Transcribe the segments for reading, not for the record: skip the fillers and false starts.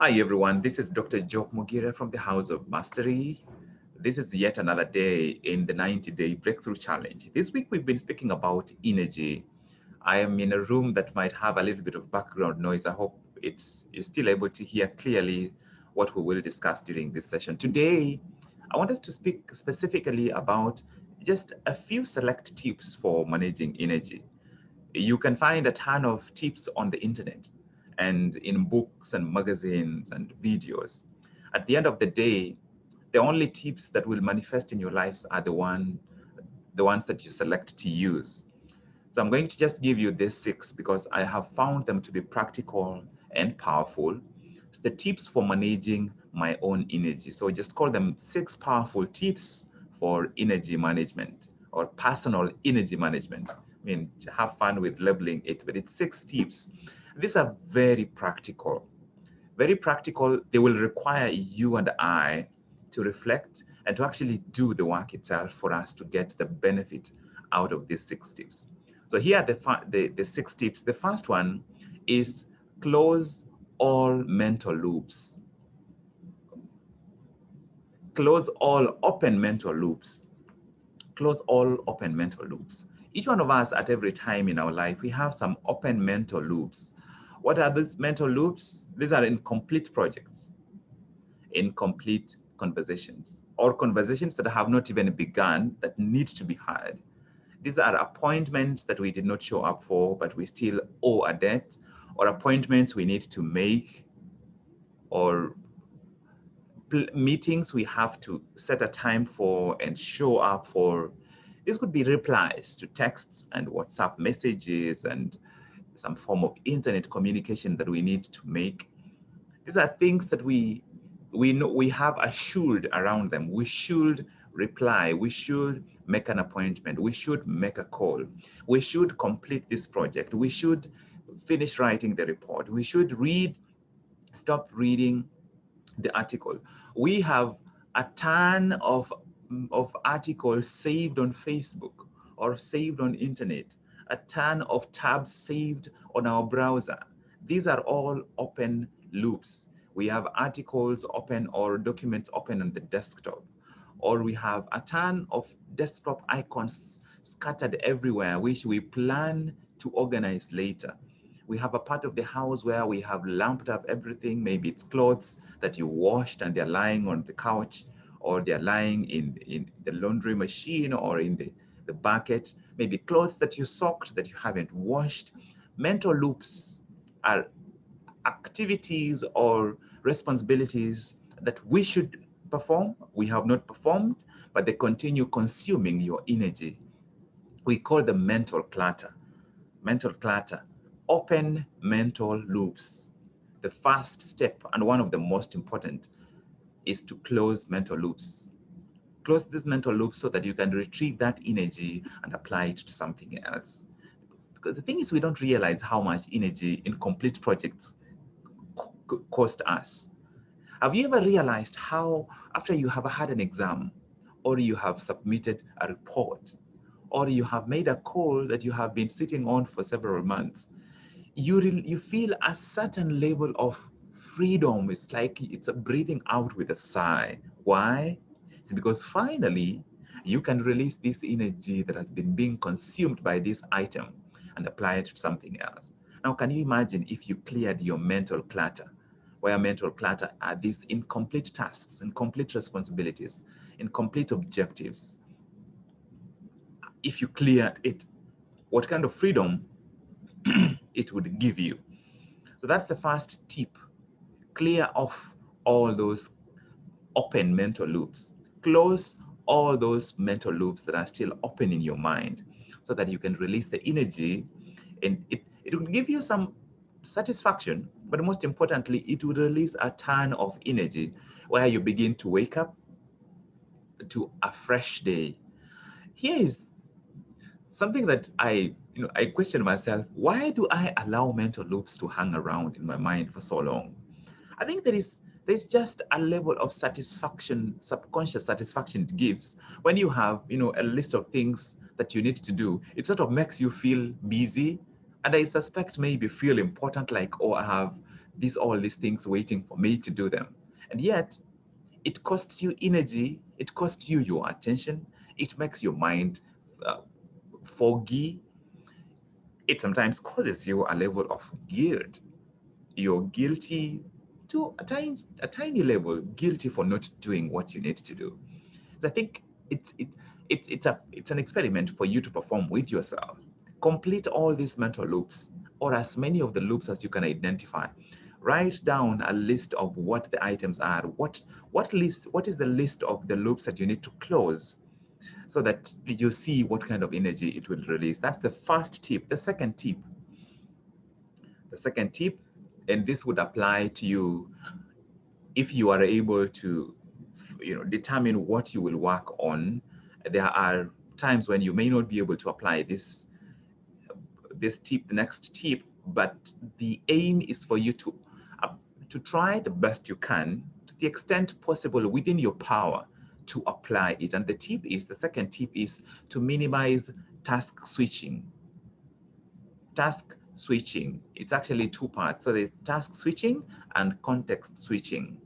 Hi everyone, this is Dr. Job Mogire from the House of Mastery. This is yet another day in the 90-day breakthrough challenge. This week we've been speaking about energy. I am in a room that might have a little bit of background noise. I hope you're still able to hear clearly what we will discuss during this session. Today, I want us to speak specifically about just a few select tips for managing energy. You can find a ton of tips on the internet and in books and magazines and videos. At the end of the day, the only tips that will manifest in your lives are the ones that you select to use. So I'm going to just give you these six because I have found them to be practical and powerful. It's the tips for managing my own energy. So just call them six powerful tips for energy management or personal energy management. I mean, have fun with labeling it, but it's six tips. These are very practical. Very practical. They will require you and I to reflect and to actually do the work itself for us to get the benefit out of these six tips. So here are the six tips. The first one is close all mental loops. Close all open mental loops. Close all open mental loops. Each one of us at every time in our life, we have some open mental loops. What are these mental loops? These are incomplete projects, incomplete conversations, or conversations that have not even begun that need to be had. These are appointments that we did not show up for, but we still owe a debt, or appointments we need to make, or meetings we have to set a time for and show up for. This could be replies to texts and WhatsApp messages and some form of internet communication that we need to make. These are things that we know we have a should around them. We should reply. We should make an appointment. We should make a call. We should complete this project. We should finish writing the report. We should stop reading the article. We have a ton of articles saved on Facebook or saved on internet, a ton of tabs saved on our browser. These are all open loops. We have articles open or documents open on the desktop, or we have a ton of desktop icons scattered everywhere, which we plan to organize later. We have a part of the house where we have lumped up everything. Maybe it's clothes that you washed and they're lying on the couch, or they're lying in the laundry machine or in the bucket. Maybe clothes that you soaked that you haven't washed. Mental loops are activities or responsibilities that we should perform, we have not performed, but they continue consuming your energy. We call them mental clutter. Mental clutter, open mental loops. The first step, and one of the most important, is to close mental loops. Close this mental loop so that you can retrieve that energy and apply it to something else. Because the thing is, we don't realize how much energy incomplete projects cost us. Have you ever realized how, after you have had an exam, or you have submitted a report, or you have made a call that you have been sitting on for several months, you feel a certain level of freedom. It's like it's a breathing out with a sigh. Why? It's because finally you can release this energy that has been being consumed by this item and apply it to something else. Now, can you imagine if you cleared your mental clutter? Where mental clutter are these incomplete tasks, incomplete responsibilities, incomplete objectives. If you cleared it, what kind of freedom it would give you? So that's the first tip. Clear off all those open mental loops. Close all those mental loops that are still open in your mind so that you can release the energy, and it will give you some satisfaction, but most importantly, it will release a ton of energy where you begin to wake up to a fresh day. Here is something that I question myself, why do I allow mental loops to hang around in my mind for so long? I think there's just a level of satisfaction, subconscious satisfaction it gives when you have, a list of things that you need to do. It sort of makes you feel busy, and I suspect maybe feel important, like, oh, I have all these things waiting for me to do them. And yet, it costs you energy, it costs you your attention, it makes your mind uh, foggy. It sometimes causes you a level of guilt. You're guilty to a tiny level, guilty for not doing what you need to do. So I think it's an experiment for you to perform with yourself. Complete all these mental loops, or as many of the loops as you can identify. Write down a list of what the items are. What is the list of the loops that you need to close, so that you see what kind of energy it will release. That's the first tip. The second tip, and this would apply to you if you are able to, determine what you will work on. There are times when you may not be able to apply this tip, the next tip, but the aim is for you to try the best you can, to the extent possible within your power, to apply it. And the second tip is to minimize task switching. Task switching, it's actually two parts. So there's task switching and context switching.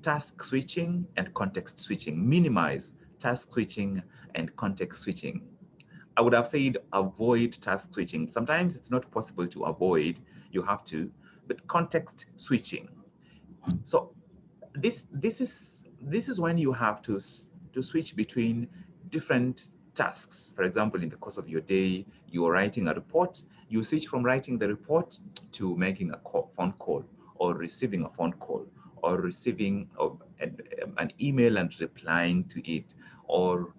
Task switching and context switching. Minimize task switching and context switching. I would have said avoid task switching. Sometimes it's not possible to avoid, you have to, but context switching. So this is when you have to switch between different tasks. For example, in the course of your day, you are writing a report, you switch from writing the report to making a phone call, or receiving a phone call, or receiving an email and replying to it, or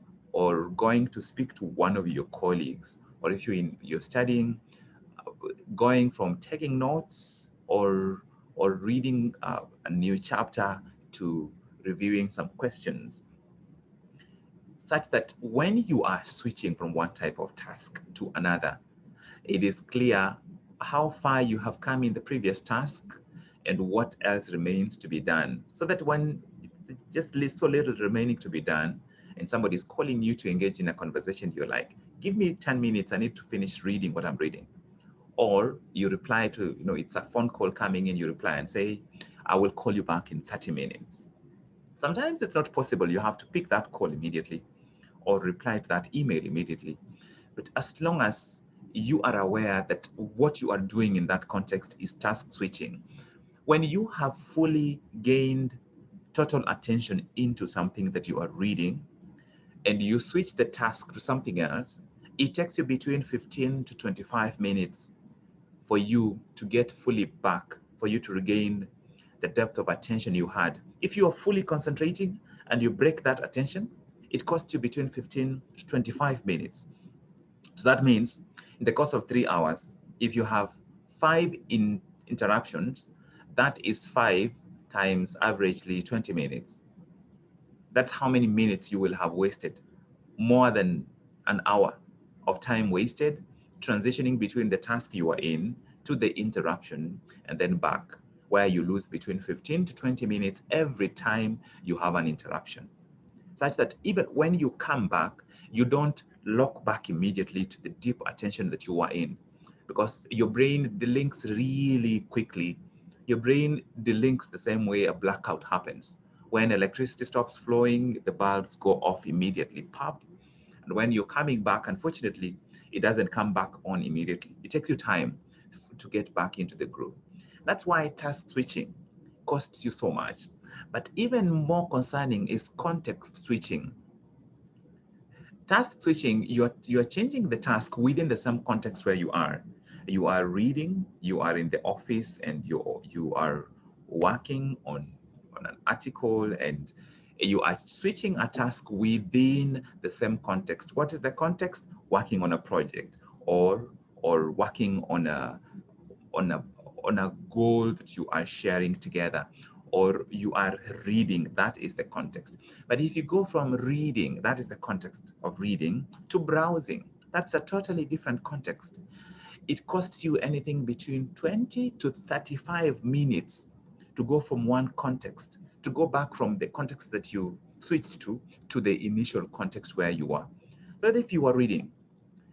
going to speak to one of your colleagues, or if you're studying, going from taking notes or reading a new chapter to reviewing some questions, such that when you are switching from one type of task to another, it is clear how far you have come in the previous task and what else remains to be done, so that when just so little remaining to be done and somebody's calling you to engage in a conversation, you're like, give me 10 minutes, I need to finish reading what I'm reading. Or you reply to, it's a phone call coming in, you reply and say, I will call you back in 30 minutes. Sometimes it's not possible. You have to pick that call immediately or reply to that email immediately. But as long as you are aware that what you are doing in that context is task switching, when you have fully gained total attention into something that you are reading and you switch the task to something else, it takes you between 15 to 25 minutes for you to get fully back, for you to regain the depth of attention you had. If you are fully concentrating and you break that attention, it costs you between 15 to 25 minutes. So that means in the course of 3 hours, if you have 5 interruptions, that is 5 times averagely 20 minutes. That's how many minutes you will have wasted. More than an hour of time wasted transitioning between the task you are in to the interruption and then back, where you lose between 15 to 20 minutes every time you have an interruption, such that even when you come back, you don't lock back immediately to the deep attention that you are in, because your brain delinks really quickly. Your brain delinks the same way a blackout happens. When electricity stops flowing, the bulbs go off immediately, pop. And when you're coming back, unfortunately, it doesn't come back on immediately. It takes you time to get back into the groove. That's why task switching costs you so much. But even more concerning is context switching. Task switching, you're changing the task within the same context where you are. You are reading, you are in the office, and you are working on an article, and you are switching a task within the same context. What is the context? Working on a project, or working on on a on a goal that you are sharing together, or you are reading. That is the context. But if you go from reading, that is the context of reading, to browsing, that's a totally different context. It costs you anything between 20 to 35 minutes to go from one context, to go back from the context that you switched to the initial context where you are. But if you are reading,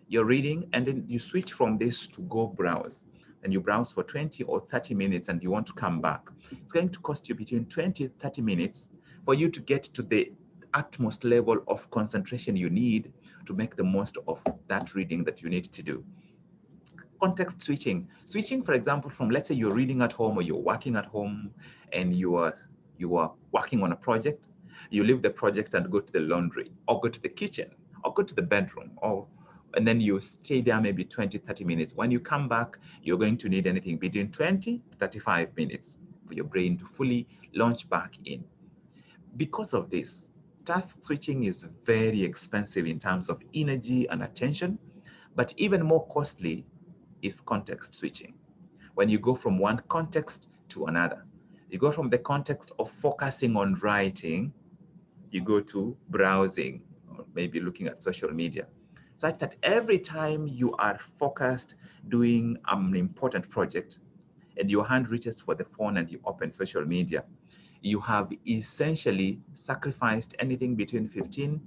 you're reading and then you switch from this to go browse. and you browse for 20 or 30 minutes and you want to come back, it's going to cost you between 20 to 30 minutes for you to get to the utmost level of concentration you need to make the most of that reading that you need to do. Context switching. Switching, for example, from, let's say you're reading at home or you're working at home and you are working on a project, you leave the project and go to the laundry or go to the kitchen or go to the bedroom, or and then you stay there maybe 20, 30 minutes. When you come back, you're going to need anything between 20 to 35 minutes for your brain to fully launch back in. Because of this, task switching is very expensive in terms of energy and attention, but even more costly is context switching. When you go from one context to another, you go from the context of focusing on writing, you go to browsing or maybe looking at social media, such that every time you are focused doing an important project and your hand reaches for the phone and you open social media, you have essentially sacrificed anything between 15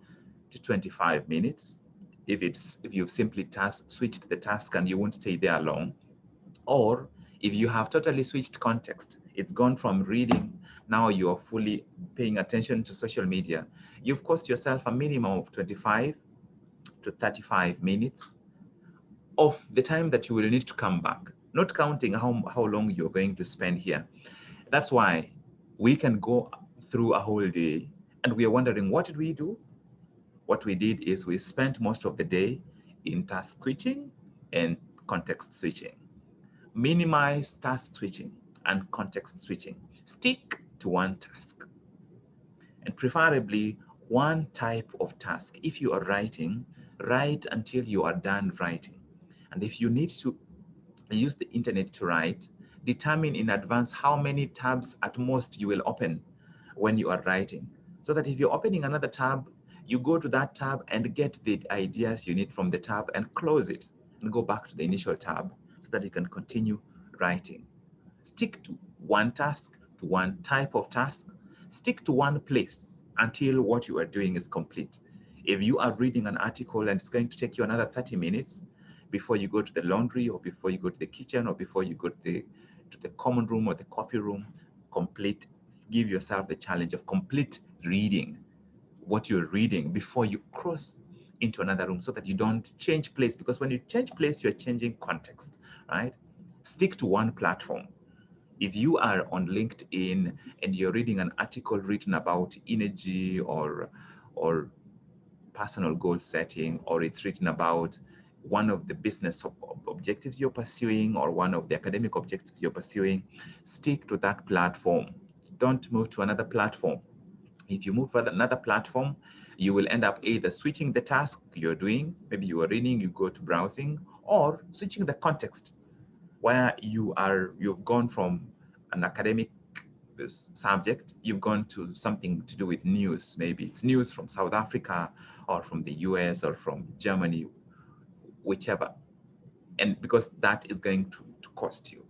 to 25 minutes if you've simply switched the task and you won't stay there long, or if you have totally switched context, it's gone from reading, now you're fully paying attention to social media, you've cost yourself a minimum of 25 to 35 minutes of the time that you will need to come back, not counting how long you're going to spend here. That's why we can go through a whole day and we are wondering, what did we do? What we did is we spent most of the day in task switching and context switching. Minimize task switching and context switching. Stick to one task and preferably one type of task. If you are writing, write until you are done writing. And if you need to use the internet to write, determine in advance how many tabs at most you will open when you are writing. So that if you're opening another tab, you go to that tab and get the ideas you need from the tab and close it and go back to the initial tab so that you can continue writing. Stick to one task, to one type of task. Stick to one place until what you are doing is complete. If you are reading an article and it's going to take you another 30 minutes before you go to the laundry or before you go to the kitchen or before you go to the common room or the coffee room, give yourself the challenge of complete reading what you're reading before you cross into another room so that you don't change place, because when you change place, you're changing context, right? Stick to one platform. If you are on LinkedIn and you're reading an article written about energy or personal goal setting, or it's written about one of the business objectives you're pursuing or one of the academic objectives you're pursuing, stick to that platform. Don't move to another platform. If you move to another platform, you will end up either switching the task you're doing, maybe you are reading, you go to browsing, or switching the context where you've gone from an academic subject, you've gone to something to do with news. Maybe it's news from South Africa or from the US or from Germany, whichever. And because that is going to cost you.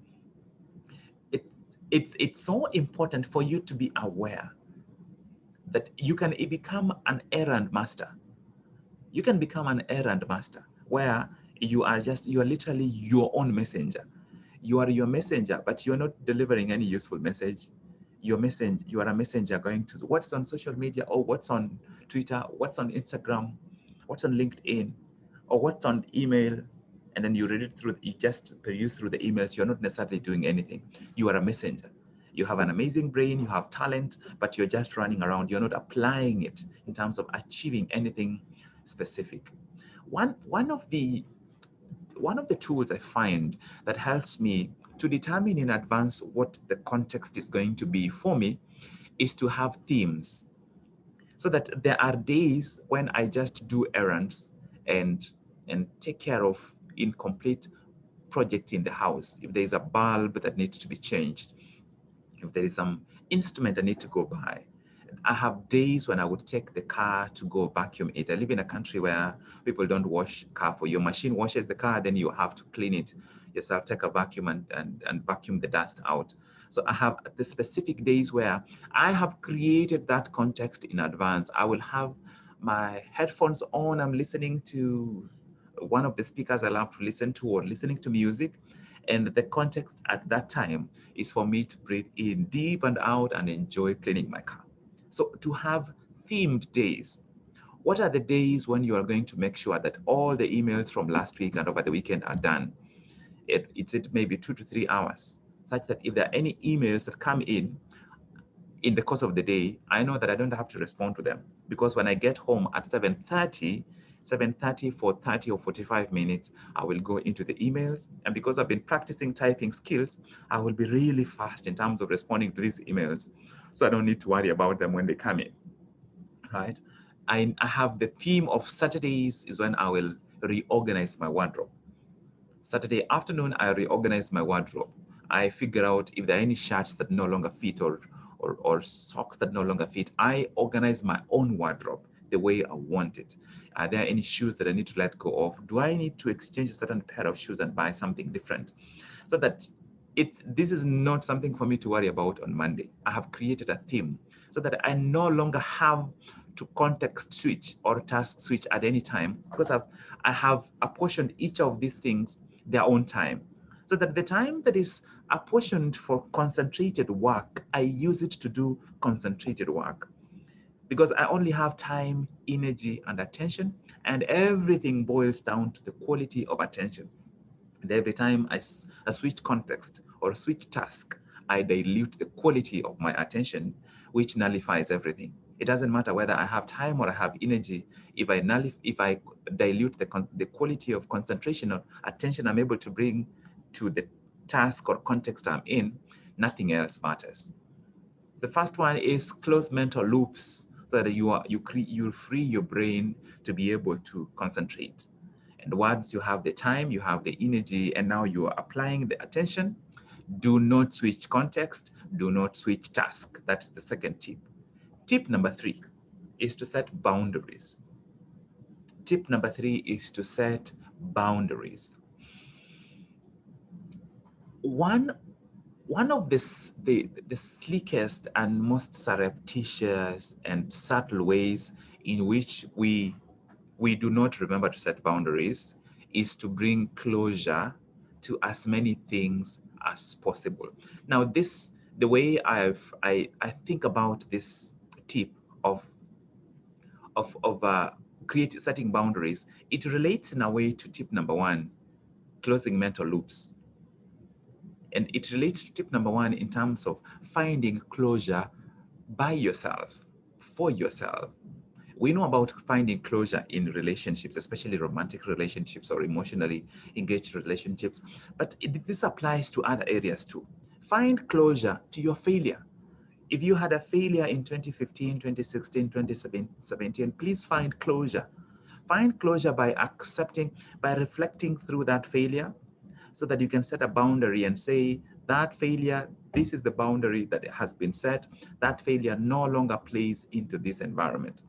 It's so important for you to be aware that you can become an errand master. You can become an errand master where you are literally your own messenger. You are your messenger, but you're not delivering any useful message. You are a messenger going to what's on social media, or what's on Twitter, what's on Instagram, what's on LinkedIn, or what's on email. And then you read it through, you just peruse through the emails. You're not necessarily doing anything. You are a messenger. You have an amazing brain, you have talent, but you're just running around. You're not applying it in terms of achieving anything specific. One of the tools I find that helps me to determine in advance what the context is going to be for me is to have themes, so that there are days when I just do errands and take care of incomplete projects in the house. If there's a bulb that needs to be changed, if there is some instrument I need to go buy, I have days when I would take the car to go vacuum it. I live in a country where people don't wash car for you. Machine washes the car, then you have to clean it yourself, take a vacuum and vacuum the dust out. So I have the specific days where I have created that context in advance. I will have my headphones on, I'm listening to one of the speakers I love to listen to, or listening to music. And the context at that time is for me to breathe in deep and out and enjoy cleaning my car. So to have themed days, what are the days when you are going to make sure that all the emails from last week and over the weekend are done? It's maybe 2 to 3 hours, such that if there are any emails that come in the course of the day, I know that I don't have to respond to them, because when I get home at 7:30 for 30 or 45 minutes, I will go into the emails. And because I've been practicing typing skills, I will be really fast in terms of responding to these emails. So I don't need to worry about them when they come in, right? I have the theme of Saturdays is when I will reorganize my wardrobe. Saturday afternoon, I reorganize my wardrobe. I figure out if there are any shirts that no longer fit, or socks that no longer fit. I organize my own wardrobe the way I want it. Are there any shoes that I need to let go of? Do I need to exchange a certain pair of shoes and buy something different? So that this is not something for me to worry about on Monday. I have created a theme so that I no longer have to context switch or task switch at any time, because I have apportioned each of these things their own time, so that the time that is apportioned for concentrated work, I use it to do concentrated work, because I only have time, energy, and attention, and everything boils down to the quality of attention. And every time I switch context or switch task, I dilute the quality of my attention, which nullifies everything. It doesn't matter whether I have time or I have energy. If I dilute the quality of concentration or attention I'm able to bring to the task or context I'm in, nothing else matters. The first one is close mental loops, so that you free your brain to be able to concentrate. And once you have the time, you have the energy, and now you are applying the attention, do not switch context, do not switch task. That's the second tip. Tip number 3 is to set boundaries. Tip number 3 is to set boundaries. One of the slickest and most surreptitious and subtle ways in which we do not remember to set boundaries is to bring closure to as many things as possible. Now, the way I think about this tip of setting boundaries, it relates in a way to tip number 1, closing mental loops. And it relates to tip number 1 in terms of finding closure by yourself, for yourself. We know about finding closure in relationships, especially romantic relationships or emotionally engaged relationships, but this applies to other areas too. Find closure to your failure. If you had a failure in 2015, 2016, 2017, please find closure. Find closure by accepting, by reflecting through that failure, so that you can set a boundary and say, that failure, this is the boundary that has been set. That failure no longer plays into this environment.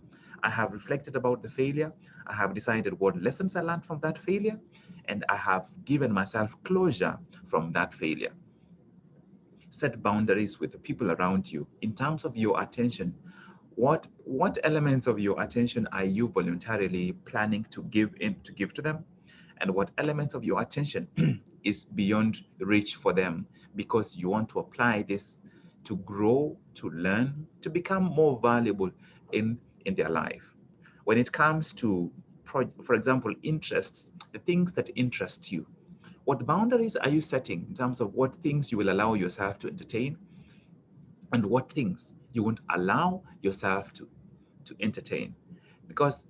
I have reflected about the failure. I have decided what lessons I learned from that failure, and I have given myself closure from that failure. Set boundaries with the people around you in terms of your attention. What elements of your attention are you voluntarily planning to give to them? And what elements of your attention is beyond reach for them, because you want to apply this to grow, to learn, to become more valuable in their life. When it comes to, for example, interests, the things that interest you, what boundaries are you setting in terms of what things you will allow yourself to entertain, and what things you won't allow yourself to entertain? Because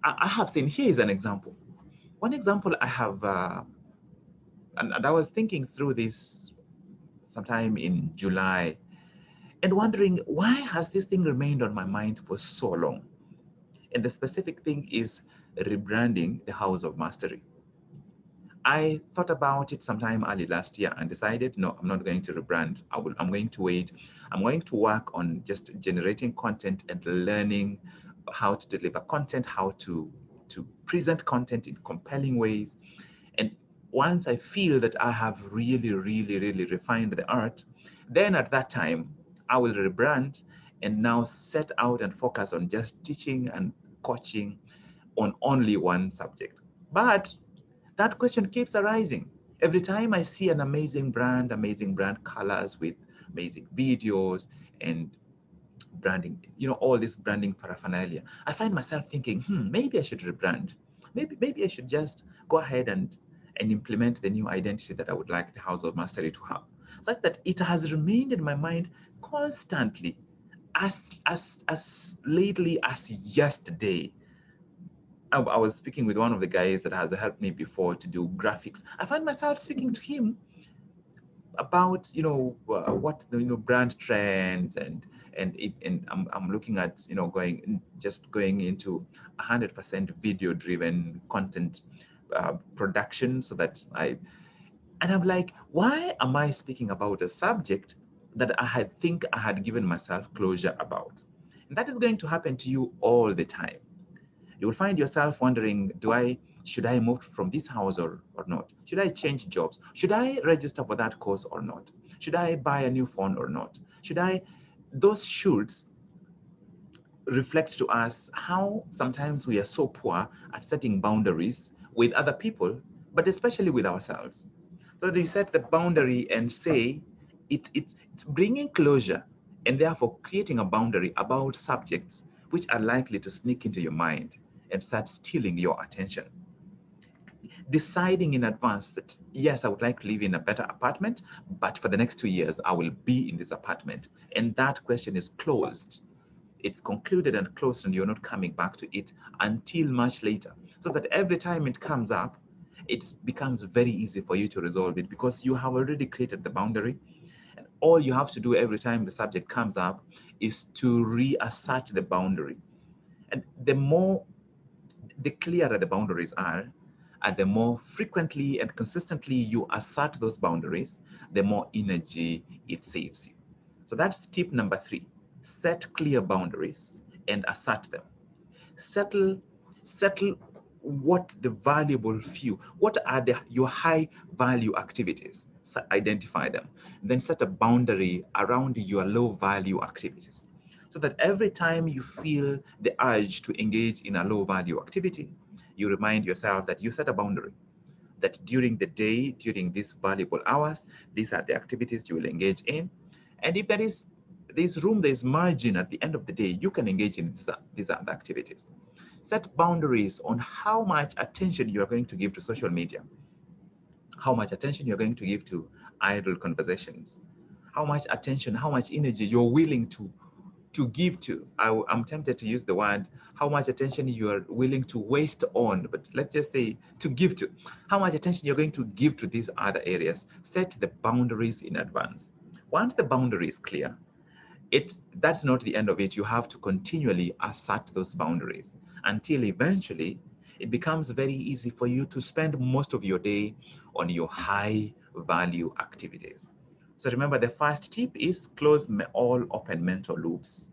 I have seen, here is an example. One example I have, and I was thinking through this sometime in July, and wondering, why has this thing remained on my mind for so long? And the specific thing is rebranding the House of Mastery. I thought about it sometime early last year and decided, no, I'm not going to rebrand. I'm going to wait. I'm going to work on just generating content and learning how to deliver content, how to present content in compelling ways. And once I feel that I have really, really, really refined the art, then at that time, I will rebrand and now set out and focus on just teaching and coaching on only one subject. But that question keeps arising. Every time I see an amazing brand colors with amazing videos and branding, all this branding paraphernalia, I find myself thinking, maybe I should rebrand. Maybe I should just go ahead and implement the new identity that I would like the House of Mastery to have, such that it has remained in my mind constantly, as lately as yesterday. I was speaking with one of the guys that has helped me before to do graphics. I find myself speaking to him about what the brand trends, and I'm looking at going into 100% video driven content production, so that I'm like, why am I speaking about a subject that I had given myself closure about? And that is going to happen to you all the time. You will find yourself wondering, should I move from this house or not? Should I change jobs? Should I register for that course or not? Should I buy a new phone or not? Those shoulds reflect to us how sometimes we are so poor at setting boundaries with other people, but especially with ourselves. So they set the boundary and say it's bringing closure, and therefore creating a boundary about subjects which are likely to sneak into your mind and start stealing your attention. Deciding in advance that, yes, I would like to live in a better apartment, but for the next 2 years, I will be in this apartment. And that question is closed. It's concluded and closed, and you're not coming back to it until much later. So that every time it comes up, it becomes very easy for you to resolve it, because you have already created the boundary. And all you have to do every time the subject comes up is to reassert the boundary. And the clearer the boundaries are, and the more frequently and consistently you assert those boundaries, the more energy it saves you. So that's tip number 3. Set clear boundaries and assert them. Settle what the valuable few, what are your high value activities. So identify them. Then set a boundary around your low value activities, so that every time you feel the urge to engage in a low value activity, you remind yourself that you set a boundary, that during the day, during these valuable hours, these are the activities you will engage in. And if there's room, there's margin at the end of the day, you can engage in these other activities. Set boundaries on how much attention you are going to give to social media, how much attention you're going to give to idle conversations, how much attention, how much energy you're willing to give to. I'm tempted to use the word, how much attention you are willing to waste on, but let's just say to give to. How much attention you're going to give to these other areas. Set the boundaries in advance. Once the boundary is clear, that's not the end of it. You have to continually assert those boundaries until eventually it becomes very easy for you to spend most of your day on your high value activities. So remember, the first tip is close all open mental loops.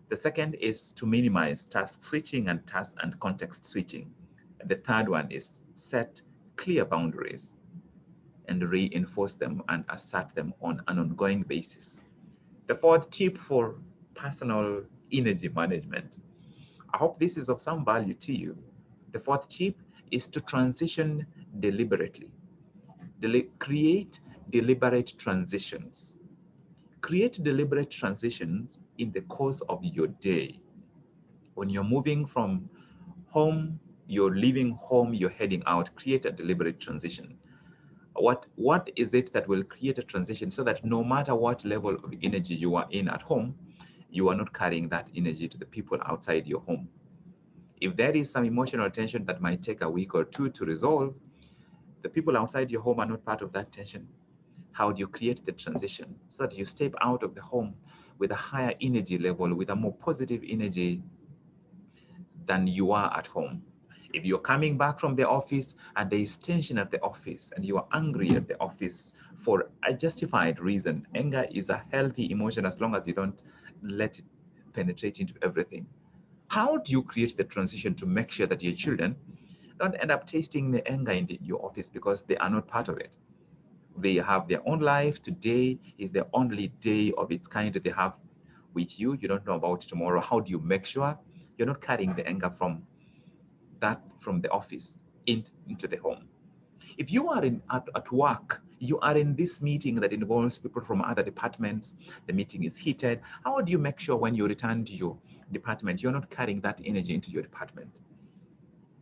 The second is to minimize task switching and task and context switching. The third one is set clear boundaries and reinforce them and assert them on an ongoing basis. The fourth tip for personal energy management. I hope this is of some value to you. The fourth tip is to transition deliberately. Create deliberate transitions. Create deliberate transitions in the course of your day. When you're moving from home, you're leaving home, you're heading out, create a deliberate transition. What is it that will create a transition, so that no matter what level of energy you are in at home, you are not carrying that energy to the people outside your home? If there is some emotional tension that might take a week or two to resolve, the people outside your home are not part of that tension. How do you create the transition so that you step out of the home with a higher energy level, with a more positive energy than you are at home? If you're coming back from the office and there is tension at the office and you are angry at the office for a justified reason, anger is a healthy emotion as long as you don't let it penetrate into everything. How do you create the transition to make sure that your children don't end up tasting the anger in your office because they are not part of it? They have their own life. Today is the only day of its kind that they have with you. You don't know about tomorrow. How do you make sure you're not carrying the anger from the office into the home? If you are at work, you are in this meeting that involves people from other departments, the meeting is heated. How do you make sure when you return to your department, you're not carrying that energy into your department?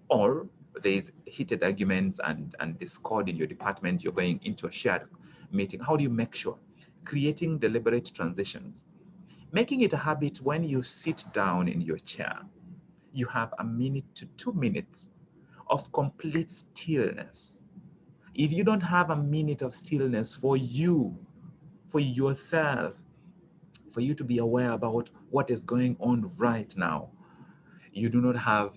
Or there's heated arguments and discord in your department, you're going into a shared meeting. How do you make sure? Creating deliberate transitions. Making it a habit when you sit down in your chair, you have 1 to 2 minutes of complete stillness. If you don't have 1 minute of stillness for you, for yourself, for you to be aware about what is going on right now, you do not have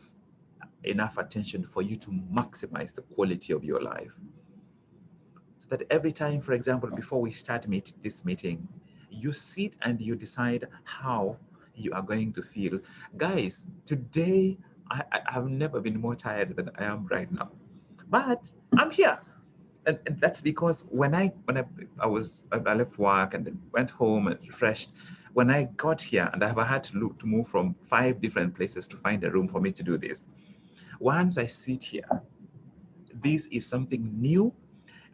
enough attention for you to maximize the quality of your life. So that every time, for example, before we start this meeting, you sit and you decide how you are going to feel. Guys, today I have never been more tired than I am right now, but I'm here. And that's because when I left work and then went home and refreshed, when I got here and I had to move from 5 different places to find a room for me to do this. Once I sit here, this is something new.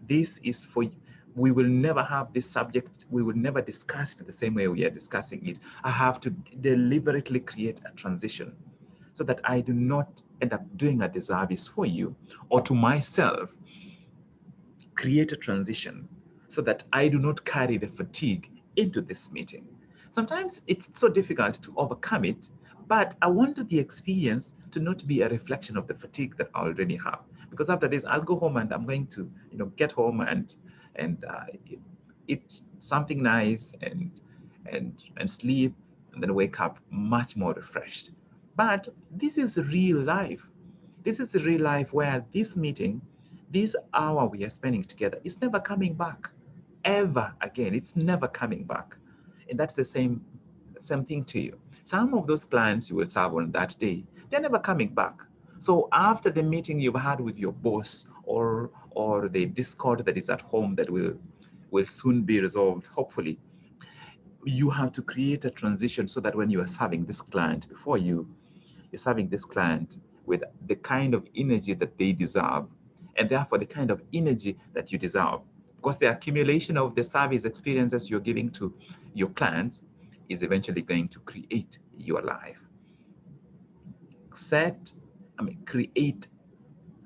This is for, we will never have this subject. We will never discuss it the same way we are discussing it. I have to deliberately create a transition so that I do not end up doing a disservice for you or to myself. Create a transition so that I do not carry the fatigue into this meeting. Sometimes it's so difficult to overcome it, but I want the experience to not be a reflection of the fatigue that I already have. Because after this, I'll go home and I'm going to, get home and eat something nice and sleep and then wake up much more refreshed. But this is real life. This is the real life where this meeting, this hour we are spending together, is never coming back ever again. It's never coming back. And that's the same thing to you. Some of those clients you will serve on that day, they're never coming back. So after the meeting you've had with your boss or the discord that is at home that will soon be resolved, hopefully, you have to create a transition so that when you are serving this client before you're serving this client with the kind of energy that they deserve, and therefore the kind of energy that you deserve. Because the accumulation of the service experiences you're giving to your clients is eventually going to create your life. Create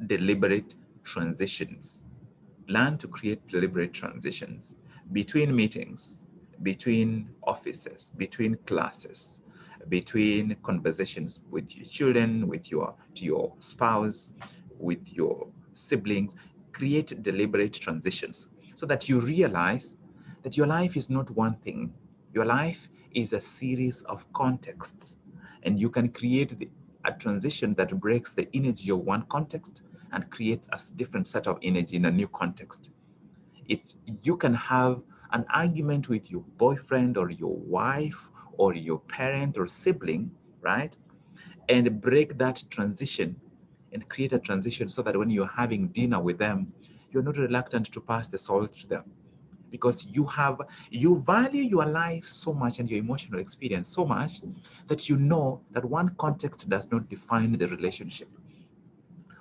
deliberate transitions. Learn to create deliberate transitions between meetings, between offices, between classes, between conversations with your children, to your spouse, with your siblings. Create deliberate transitions so that you realize that your life is not one thing. Your life is a series of contexts, and you can create a transition that breaks the energy of one context and creates a different set of energy in a new context. You can have an argument with your boyfriend or your wife or your parent or sibling, right? And break that transition and create a transition so that when you're having dinner with them, you're not reluctant to pass the salt to them, because you value your life so much and your emotional experience so much that you know that one context does not define the relationship.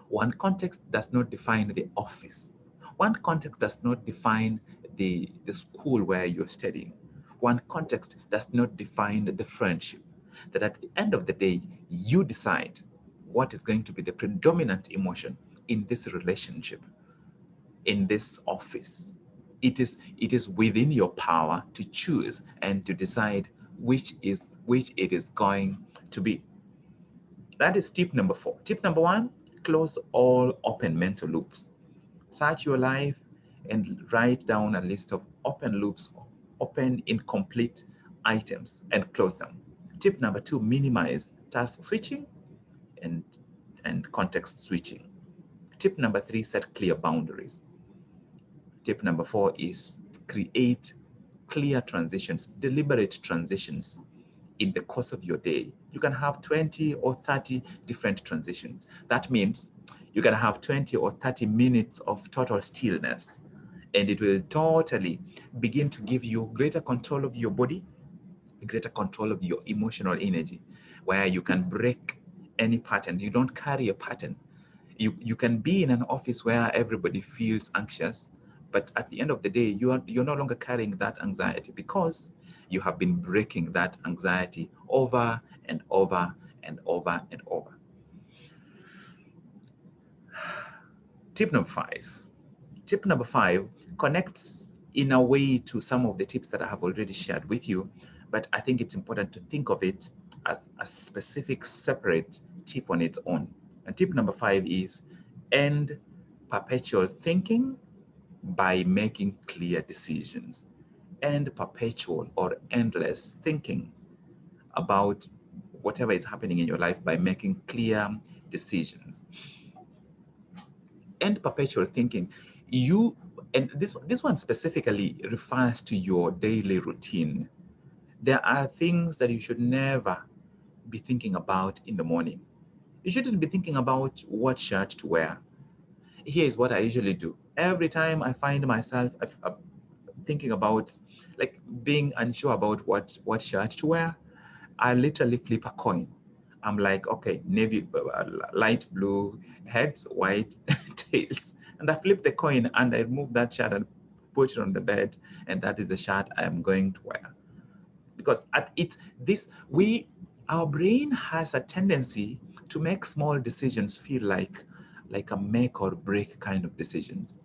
One context does not define the office. One context does not define the school where you're studying. One context does not define the friendship. That at the end of the day, you decide what is going to be the predominant emotion in this relationship, in this office. It is within your power to choose and to decide which it is going to be. That is tip number 4. Tip number 1, close all open mental loops. Search your life and write down a list of open loops, open incomplete items, and close them. Tip number 2, minimize task switching and context switching. Tip number 3, set clear boundaries. Tip number 4 is create clear transitions, deliberate transitions in the course of your day. You can have 20 or 30 different transitions. That means you can have 20 or 30 minutes of total stillness, and it will totally begin to give you greater control of your body, greater control of your emotional energy, where you can break any pattern. You don't carry a pattern. You can be in an office where everybody feels anxious, but at the end of the day, you're no longer carrying that anxiety because you have been breaking that anxiety over and over and over and over. Tip number five. Tip number five connects in a way to some of the tips that I have already shared with you, but I think it's important to think of it as a specific, separate tip on its own. And tip number five is end perpetual thinking by making clear decisions. End perpetual or endless thinking about whatever is happening in your life by making clear decisions. End perpetual thinking. You and this one specifically refers to your daily routine. There are things that you should never be thinking about in the morning. You shouldn't be thinking about what shirt to wear. Here is what I usually do. Every time I find myself thinking about, like, being unsure about what shirt to wear, I literally flip a coin. I'm like, okay, navy, light blue heads, white tails, and I flip the coin and I remove that shirt and put it on the bed, and that is the shirt I am going to wear. Because at it, this we our brain has a tendency to make small decisions feel like a make or break kind of decisions.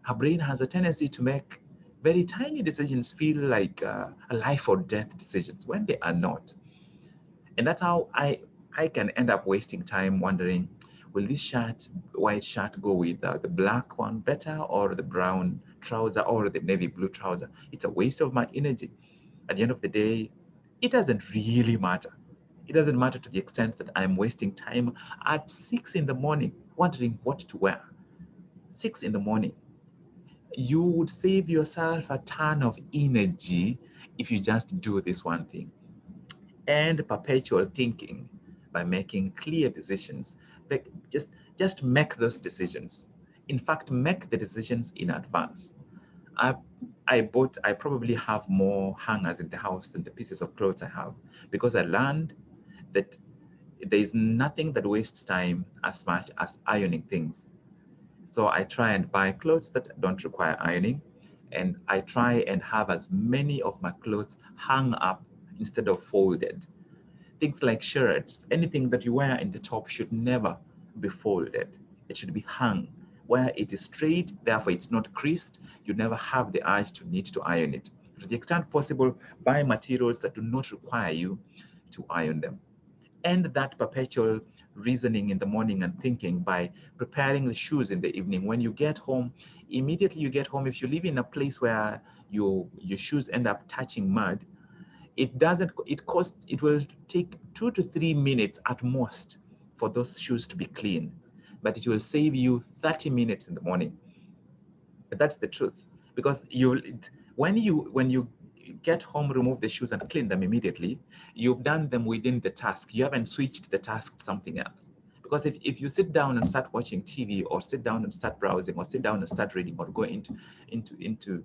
Our brain has a tendency to make very tiny decisions feel like a life or death decisions when they are not. And that's how I can end up wasting time wondering, will this white shirt go with the black one better, or the brown trouser, or the navy blue trouser? It's a waste of my energy. At the end of the day, it doesn't really matter. It doesn't matter to the extent that I'm wasting time at 6 in the morning wondering what to wear. 6 in the morning. You would save yourself a ton of energy if you just do this one thing. And perpetual thinking by making clear decisions. Like, just make those decisions. In fact, make the decisions in advance. I I probably have more hangers in the house than the pieces of clothes I have, because I learned that there is nothing that wastes time as much as ironing things. So I try and buy clothes that don't require ironing, and I try and have as many of my clothes hung up instead of folded. Things like shirts, anything that you wear in the top should never be folded. It should be hung where it is straight, therefore it's not creased. You never have the urge to need to iron it. To the extent possible, buy materials that do not require you to iron them. End that perpetual reasoning in the morning and thinking by preparing the shoes in the evening. When you get home, immediately you get home, if you live in a place where your shoes end up touching mud, it will take 2 to 3 minutes at most for those shoes to be clean, but it will save you 30 minutes in the morning. But that's the truth, because when you get home, remove the shoes and clean them immediately, you've done them within the task. You haven't switched the task to something else. Because if you sit down and start watching TV, or sit down and start browsing, or sit down and start reading, or go into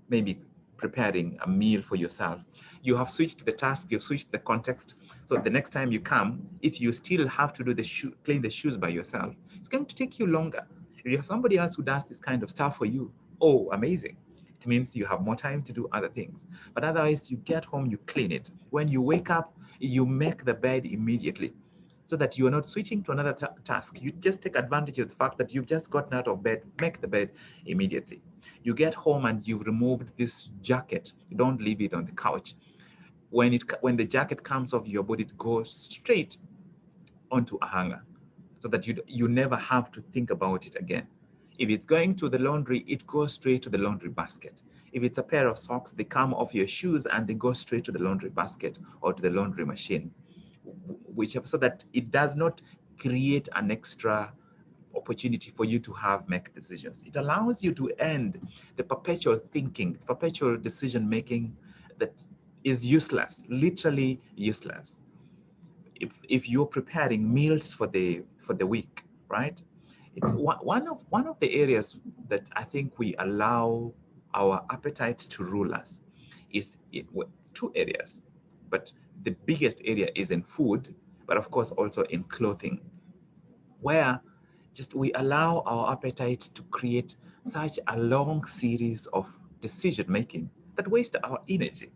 maybe preparing a meal for yourself, you have switched the task, you've switched the context. So the next time you come, if you still have to do clean the shoes by yourself, it's going to take you longer. If you have somebody else who does this kind of stuff for you, oh, amazing. It means you have more time to do other things. But otherwise, you get home, you clean it. When you wake up, you make the bed immediately, so that you're not switching to another task. You just take advantage of the fact that you've just gotten out of bed, make the bed immediately. You get home and you've removed this jacket. You don't leave it on the couch. When the jacket comes off your body, it goes straight onto a hanger, so that you never have to think about it again. If it's going to the laundry, it goes straight to the laundry basket. If it's a pair of socks, they come off your shoes and they go straight to the laundry basket or to the laundry machine, whichever, so that it does not create an extra opportunity for you to make decisions. It allows you to end the perpetual thinking, perpetual decision making that is useless, literally useless. If you're preparing meals for the week, right? It's one of the areas that I think we allow our appetite to rule us is two areas, but the biggest area is in food, but of course also in clothing, where just we allow our appetite to create such a long series of decision making that waste our energy.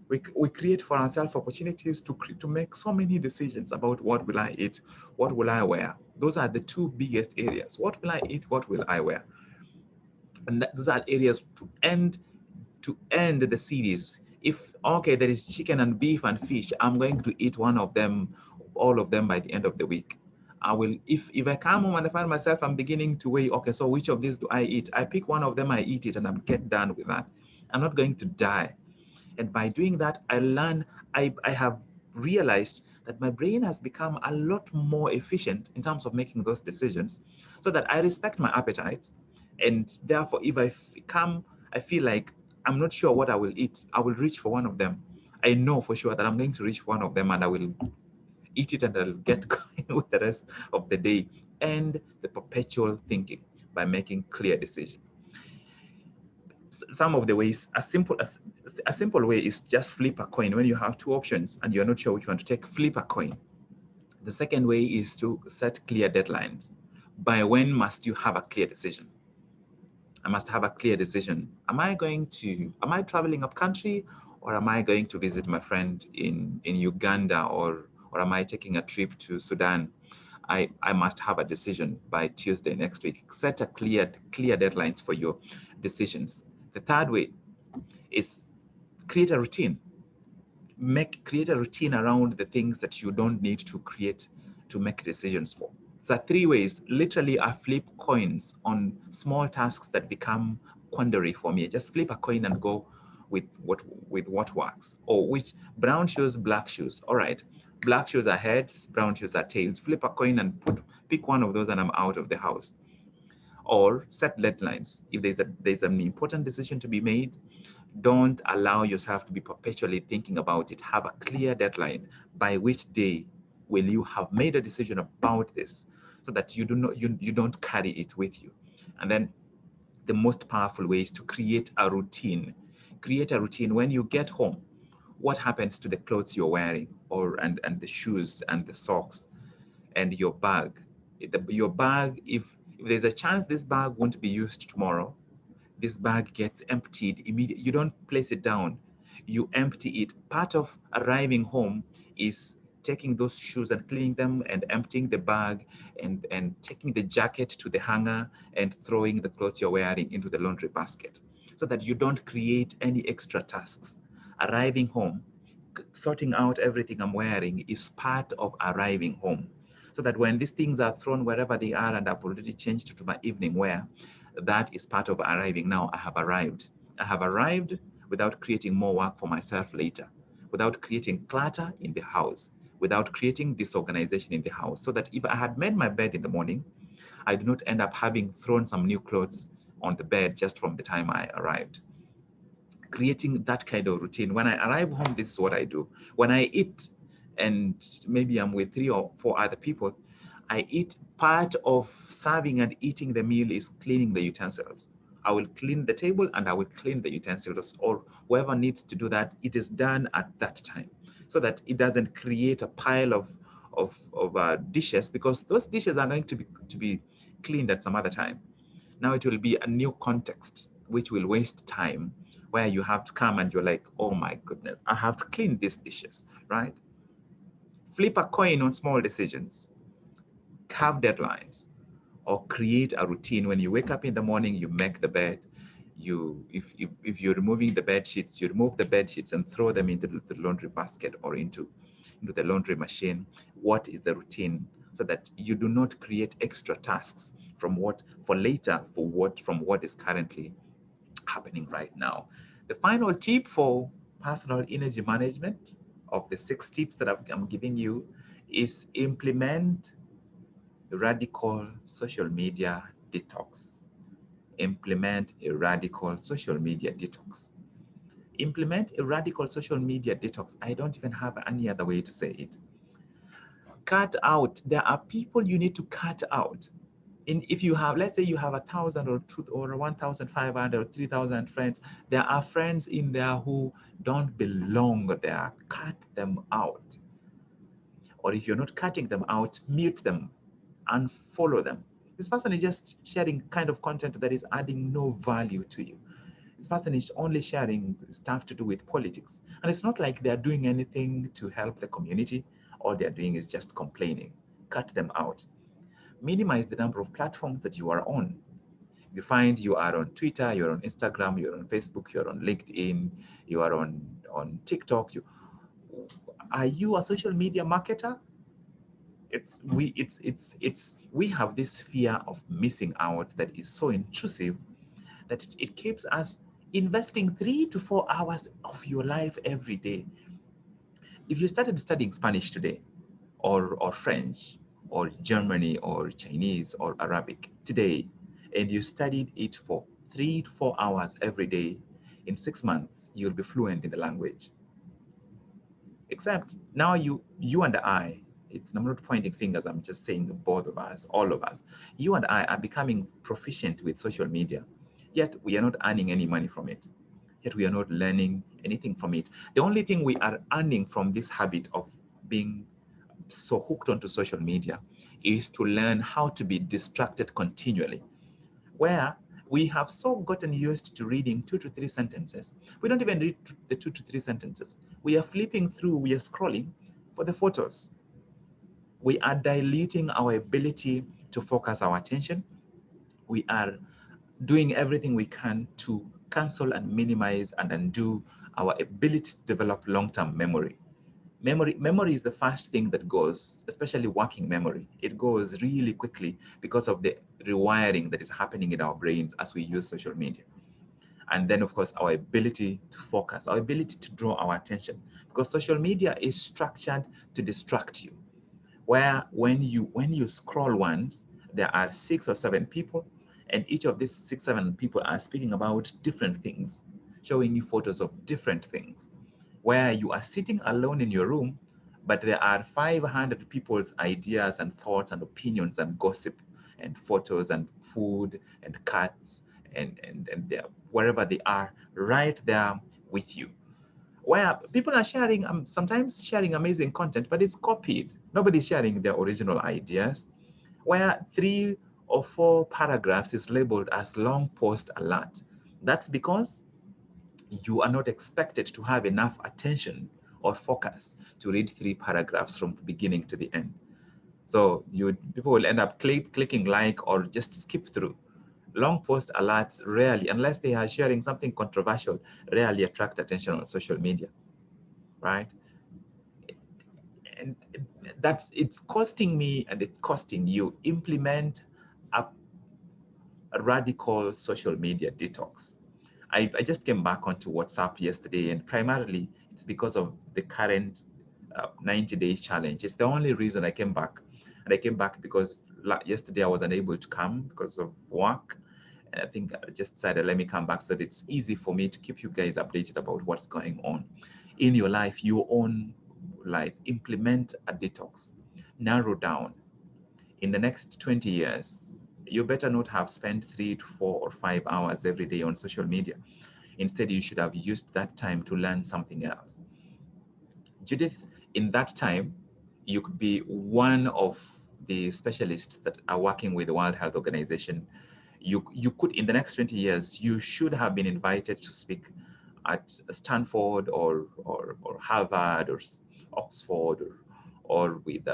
We create for ourselves opportunities to make so many decisions about what will I eat, what will I wear. Those are the two biggest areas. What will I eat? What will I wear? And those are areas to end the series. If okay, there is chicken and beef and fish, I'm going to eat one of them, all of them by the end of the week. I will, if I come home and I find myself I'm beginning to weigh, okay, so which of these do I eat? I pick one of them, I eat it, and I'm get done with that. I'm not going to die. And by doing that, I have realized that my brain has become a lot more efficient in terms of making those decisions, so that I respect my appetites. And therefore, if I feel like I'm not sure what I will eat, I will reach for one of them. I know for sure that I'm going to reach for one of them and I will eat it and I'll get going with the rest of the day. And the perpetual thinking by making clear decisions. Some of the ways, a simple way is just flip a coin. When you have two options and you're not sure which one to take, flip a coin. The second way is to set clear deadlines. By when must you have a clear decision? I must have a clear decision. Am I traveling up country, or am I going to visit my friend in Uganda, or am I taking a trip to Sudan? I must have a decision by Tuesday next week. Set a clear deadlines for your decisions. The third way is create a routine. Create a routine around the things that you don't need to make decisions for. So three ways, literally I flip coins on small tasks that become quandary for me. Just flip a coin and go with what works. Or which brown shoes, black shoes. All right. Black shoes are heads, brown shoes are tails. Flip a coin and pick one of those and I'm out of the house. Or set deadlines. If there's an important decision to be made, don't allow yourself to be perpetually thinking about it. Have a clear deadline. By which day will you have made a decision about this, so that you don't carry it with you. And then the most powerful way is to create a routine. Create a routine. When you get home, what happens to the clothes you're wearing, and the shoes and the socks and your bag? Your bag, if there's a chance this bag won't be used tomorrow, this bag gets emptied immediately. You don't place it down, you empty it. Part of arriving home is taking those shoes and cleaning them and emptying the bag, and taking the jacket to the hanger and throwing the clothes you're wearing into the laundry basket, so that you don't create any extra tasks. Arriving home, sorting out everything I'm wearing is part of arriving home, so that when these things are thrown wherever they are and I've already changed to my evening wear, that is part of arriving. Now I have arrived. I have arrived without creating more work for myself later, without creating clutter in the house, without creating disorganization in the house, so that if I had made my bed in the morning, I do not end up having thrown some new clothes on the bed just from the time I arrived. Creating that kind of routine. When I arrive home, this is what I do. When I eat, and maybe I'm with 3 or 4 other people, I eat. Part of serving and eating the meal is cleaning the utensils. I will clean the table and I will clean the utensils, or whoever needs to do that, it is done at that time, so that it doesn't create a pile of dishes, because those dishes are going to be cleaned at some other time. Now it will be a new context, which will waste time, where you have to come and you're like, oh my goodness, I have to clean these dishes, right? Flip a coin on small decisions, have deadlines, or create a routine. When you wake up in the morning, you make the bed. If you're removing the bed sheets, you remove the bed sheets and throw them into the laundry basket, or into the laundry machine. What is the routine, so that you do not create extra tasks from what for later, from what is currently happening right now. The final tip for personal energy management, of the 6 tips that I'm giving you, is implement radical social media detox. Implement a radical social media detox. Implement a radical social media detox. I don't even have any other way to say it. Cut out. There are people you need to cut out. If you have, let's say you have 1,000 or 1,500 or 3,000 friends, there are friends in there who don't belong there. Cut them out. Or if you're not cutting them out, mute them. unfollow them. This person is just sharing kind of content that is adding no value to you. This person is only sharing stuff to do with politics. And it's not like they're doing anything to help the community. All they're doing is just complaining. Cut them out. Minimize the number of platforms that you are on. You find you are on Twitter, you're on Instagram, you're on Facebook, you're on LinkedIn, you are on TikTok. Are you a social media marketer? We have this fear of missing out that is so intrusive that it keeps us investing 3 to 4 hours of your life every day. If you started studying Spanish today, or French, or Germany, or Chinese, or Arabic today, and you studied it for 3 to 4 hours every day, in 6 months, you'll be fluent in the language. Except now you and I, I'm not pointing fingers, I'm just saying both of us, all of us, you and I are becoming proficient with social media, yet we are not earning any money from it. Yet we are not learning anything from it. The only thing we are earning from this habit of being so hooked onto social media is to learn how to be distracted continually, where we have so gotten used to reading 2 to 3 sentences. We don't even read the 2 to 3 sentences. We are flipping through, we are scrolling for the photos. We are diluting our ability to focus our attention. We are doing everything we can to cancel and minimize and undo our ability to develop long-term memory. Memory is the first thing that goes, especially working memory. It goes really quickly because of the rewiring that is happening in our brains as we use social media. And then, of course, our ability to focus, our ability to draw our attention, because social media is structured to distract you, where when you scroll once, there are 6 or 7 people, and each of these 6, 7 people are speaking about different things, showing you photos of different things, where you are sitting alone in your room, but there are 500 people's ideas and thoughts and opinions and gossip and photos and food and cats and wherever they are right there with you, where people are sharing, sometimes sharing amazing content, but it's copied. Nobody's sharing their original ideas, where 3 or 4 paragraphs is labeled as long post alert. That's because you are not expected to have enough attention or focus to read 3 paragraphs from the beginning to the end. So people will end up clicking like or just skip through. Long post alerts rarely, unless they are sharing something controversial, rarely attract attention on social media, right? And it's costing me and it's costing you. Implement a radical social media detox. I just came back onto WhatsApp yesterday, and primarily it's because of the current 90-day challenge. It's the only reason I came back. And I came back because yesterday I was unable to come because of work. And I think I just decided, let me come back so that it's easy for me to keep you guys updated about what's going on in your life, your own life. Implement a detox. Narrow down. In the next 20 years, you better not have spent 3 to 4 or 5 hours every day on social media. Instead, you should have used that time to learn something else. Judith, in that time, you could be one of the specialists that are working with the World Health Organization. You could, in the next 20 years, you should have been invited to speak at Stanford or Harvard or Oxford or with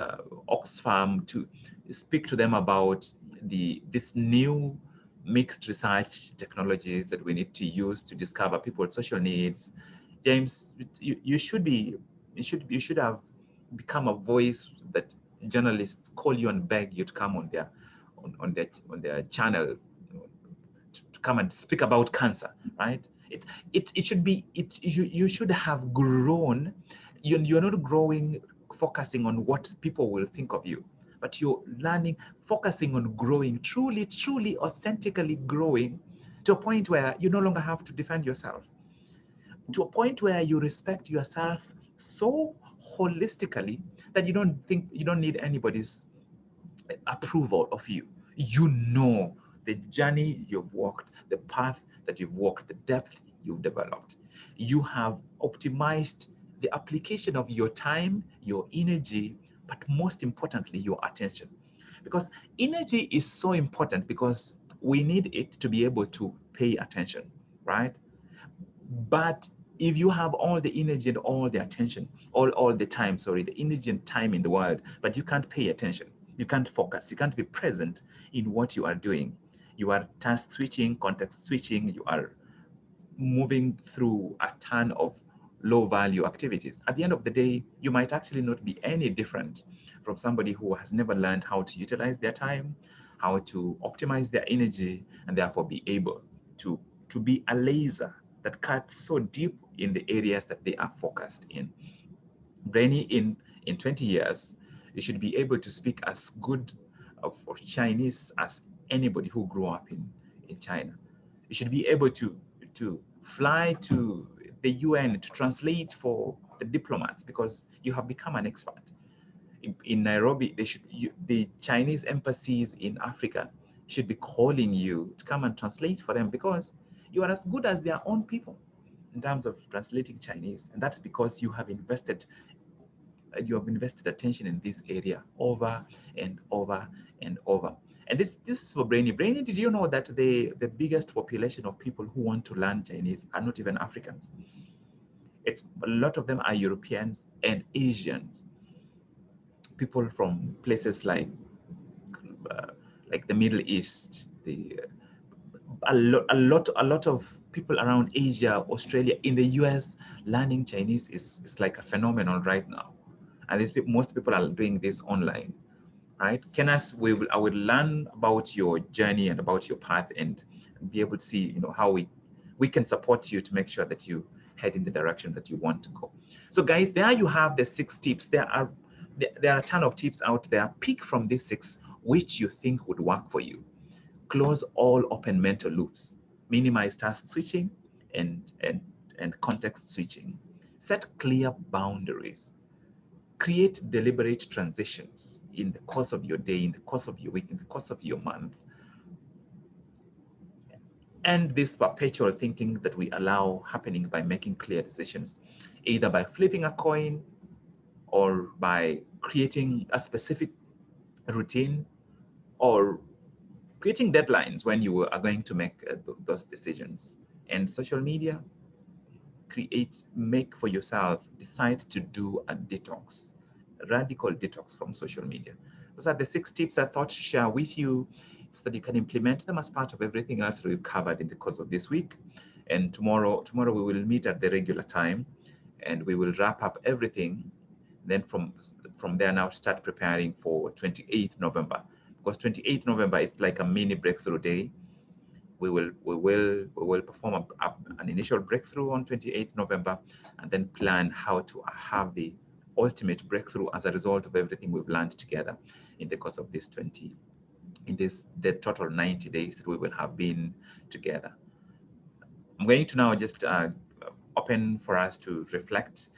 Oxfam to speak to them about this new mixed research technologies that we need to use to discover people's social needs. James, you should have become a voice that journalists call you and beg you to come on their channel to come and speak about cancer, right? It should be you should have grown. You're not growing focusing on what people will think of you, but you're learning, focusing on growing, truly authentically growing to a point where you no longer have to defend yourself, to a point where you respect yourself so holistically that you don't need anybody's approval of you. You know the journey you've walked, the path that you've walked, the depth you've developed. You have optimized the application of your time, your energy, but most importantly, your attention. because energy is so important, because we need it to be able to pay attention, right? But if you have all the energy and all the attention, all the time, sorry, the energy and time in the world, but you can't pay attention, you can't focus, you can't be present in what you are doing. You are task switching, context switching, you are moving through a ton of low value activities. At the end of the day, you might actually not be any different from somebody who has never learned how to utilize their time, how to optimize their energy, and therefore be able to, to be a laser that cuts so deep in the areas that they are focused in. Brainy, in 20 years, you should be able to speak as good of Chinese as anybody who grew up in China. You should be able to fly to the UN to translate for the diplomats, because you have become an expert. In Nairobi, the Chinese embassies in Africa should be calling you to come and translate for them, because you are as good as their own people in terms of translating Chinese. And that's because you have invested attention in this area over and over and over. And this is for Brainy. Brainy, did you know that the biggest population of people who want to learn Chinese are not even Africans? It's a lot of them are Europeans and Asians, people from places uh, like the Middle East, a lot of people around Asia, Australia, in the US. Learning Chinese is like a phenomenon right now, and most people are doing this online, right? Kenneth, I will learn about your journey and about your path, and be able to see, how we can support you to make sure that you head in the direction that you want to go. So guys, there you have the 6 tips. There are a ton of tips out there. Pick from these 6 which you think would work for you. Close all open mental loops. Minimize task switching and context switching. Set clear boundaries. Create deliberate transitions in the course of your day, in the course of your week, in the course of your month. And this perpetual thinking that we allow happening by making clear decisions, either by flipping a coin or by creating a specific routine, or creating deadlines when you are going to make those decisions. And social media, make for yourself, decide to do a detox, a radical detox from social media. Those are the 6 tips I thought to share with you, so that you can implement them as part of everything else that we've covered in the course of this week. And tomorrow we will meet at the regular time, and we will wrap up everything. Then from there now start preparing for 28th November, because 28th November is like a mini breakthrough day. We will perform an initial breakthrough on 28th November, and then plan how to have the ultimate breakthrough as a result of everything we've learned together in the course of the total 90 days that we will have been together. I'm going to now just open for us to reflect.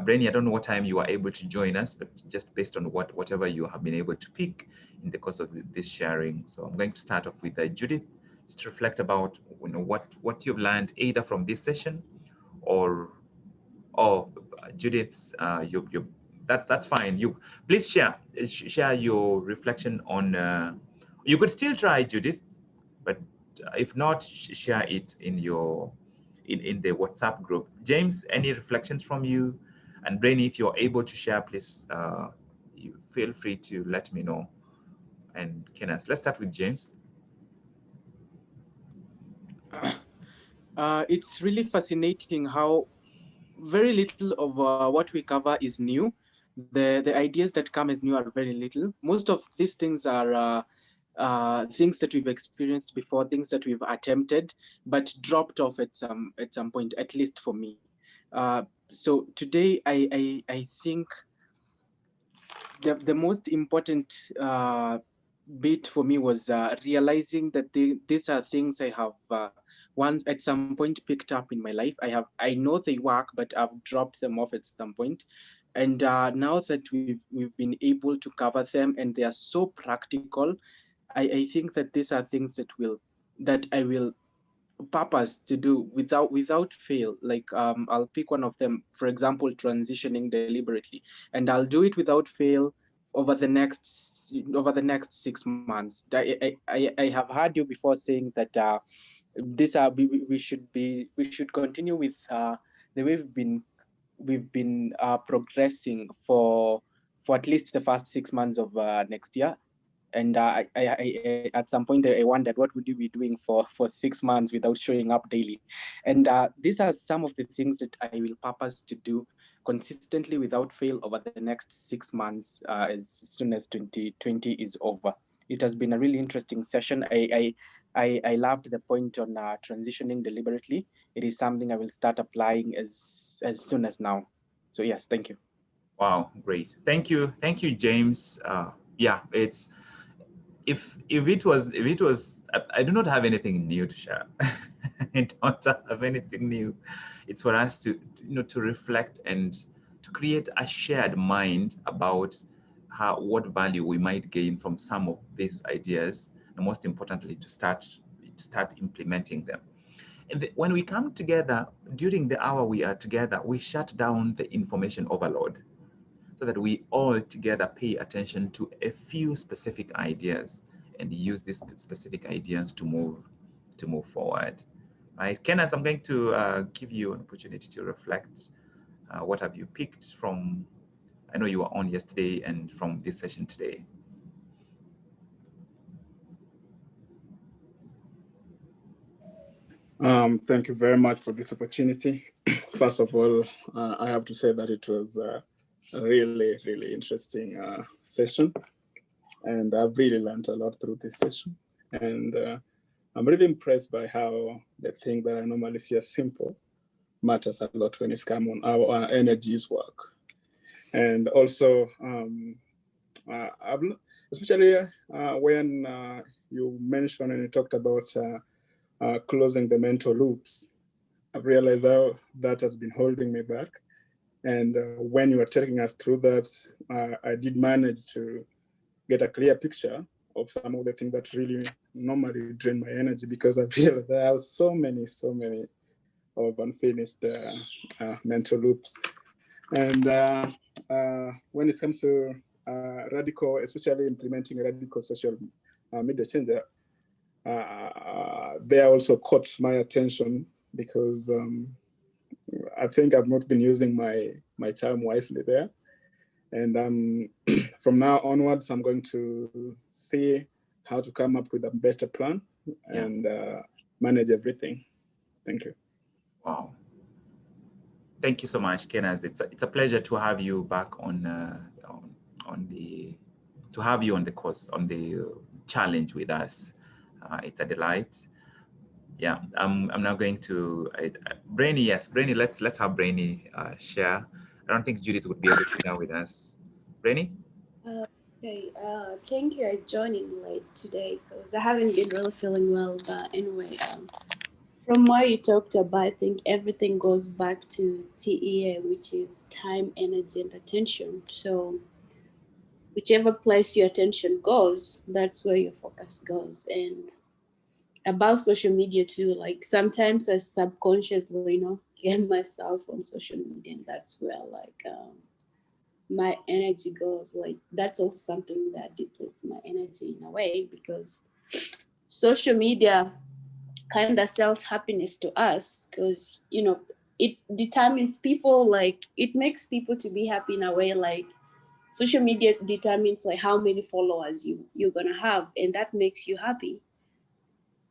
Brainy, I don't know what time you are able to join us, but just based on whatever you have been able to pick in the course of this sharing. So I'm going to start off with Judith, just to reflect about what you've learned either from this session, or Judith, that's fine. You please share your reflection on. You could still try, Judith, but if not, share it in the WhatsApp group. James, any reflections from you? And Brainy, if you're able to share, please you feel free to let me know. And Kenneth, let's start with James. It's really fascinating how very little of what we cover is new. The ideas that come as new are very little. Most of these things are things that we've experienced before, things that we've attempted, but dropped off at some point, at least for me. So today, I think the most important bit for me was realizing that these are things I have once at some point picked up in my life. I know they work, but I've dropped them off at some point. And now that we've been able to cover them and they are so practical, I think that these are things that I will purpose to do without fail. Like I'll pick one of them, for example, transitioning deliberately, and I'll do it without fail over the next 6 months. I have heard you before saying that this we should continue with the way we've been progressing for at least the first 6 months of next year. And at some point I wondered what would you be doing for 6 months without showing up daily. And these are some of the things that I will purpose to do consistently without fail over the next 6 months, as soon as 2020 is over. It has been a really interesting session. I loved the point on transitioning deliberately. It is something I will start applying as soon as now. So yes, thank you. Wow, great. Thank you, James. Yeah, it's if it was I do not have anything new to share. I don't have anything new. It's for us to to reflect and to create a shared mind about what value we might gain from some of these ideas, and most importantly, to start implementing them. And when we come together during the hour we are together, we shut down the information overload so that we all together pay attention to a few specific ideas and use these specific ideas to move forward. Right, Kenneth, I'm going to give you an opportunity to reflect. What have you picked from? I know you were on yesterday and from this session today. Thank you very much for this opportunity. First of all, I have to say that it was a really, really interesting session, and I've really learned a lot through this session. And I'm really impressed by how the thing that I normally see as simple matters a lot when it's come on our energies work. And also, especially when you mentioned and you talked about closing the mental loops, I've realized how that has been holding me back. And when you were taking us through that, I did manage to get a clear picture of some of the things that really normally drain my energy, because I realized there are so many of unfinished mental loops. And when it comes to radical, especially implementing radical social media change, they also caught my attention because I think I've not been using my time wisely there. And from now onwards, I'm going to see how to come up with a better plan and manage everything. Thank you. Wow. Thank you so much, Kenneth. It's a pleasure to have you back on the course, on the challenge with us. It's a delight. Yeah, I'm now going to Brainy. Yes, Brainy. Let's have Brainy share. I don't think Judith would be able to share with us. Brainy. Okay, thank you for joining late today because I haven't been really feeling well. But anyway, from what you talked about, I think everything goes back to TEA, which is time, energy, and attention. So whichever place your attention goes, that's where your focus goes. And about social media too, like sometimes I subconsciously, get myself on social media, and that's where my energy goes. Like that's also something that depletes my energy in a way, because social media kind of sells happiness to us, because it determines people, like it makes people to be happy in a way. Like social media determines like how many followers you're gonna have, and that makes you happy.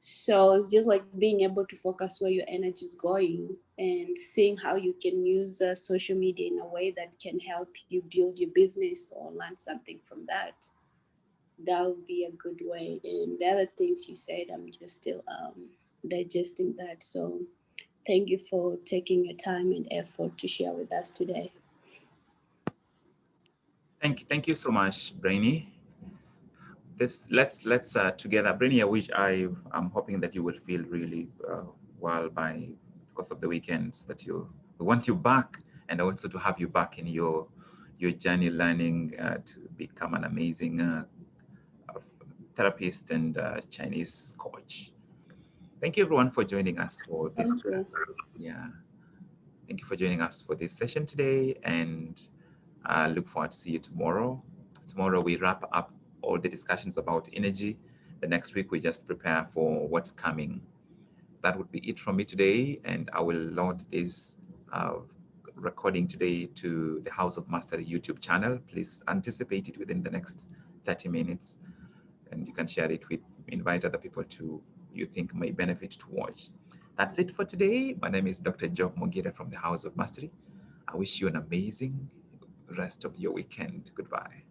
So it's just like being able to focus where your energy is going and seeing how you can use social media in a way that can help you build your business or learn something from that. That would be a good way. And the other things you said, I'm just still digesting that. So thank you for taking your time and effort to share with us today. Thank you so much, Brainy. Let's together, Brainy. I'm hoping that you will feel really well by because of the weekends, that we want you back, and also to have you back in your journey learning to become an amazing therapist and Chinese coach. Thank you everyone for joining us for this. Thank you for joining us for this session today, and look forward to see you tomorrow. tomorrow we wrap up all the discussions about energy. The next week we just prepare for what's coming. That would be it from me today, and I will load this recording today to the House of Mastery YouTube channel. Please anticipate it within the next 30 minutes, and you can share it with, invite other people to you think may benefit to watch. That's it for today. My name is Dr. Job Mogire from the House of Mastery. I wish you an amazing rest of your weekend. Goodbye.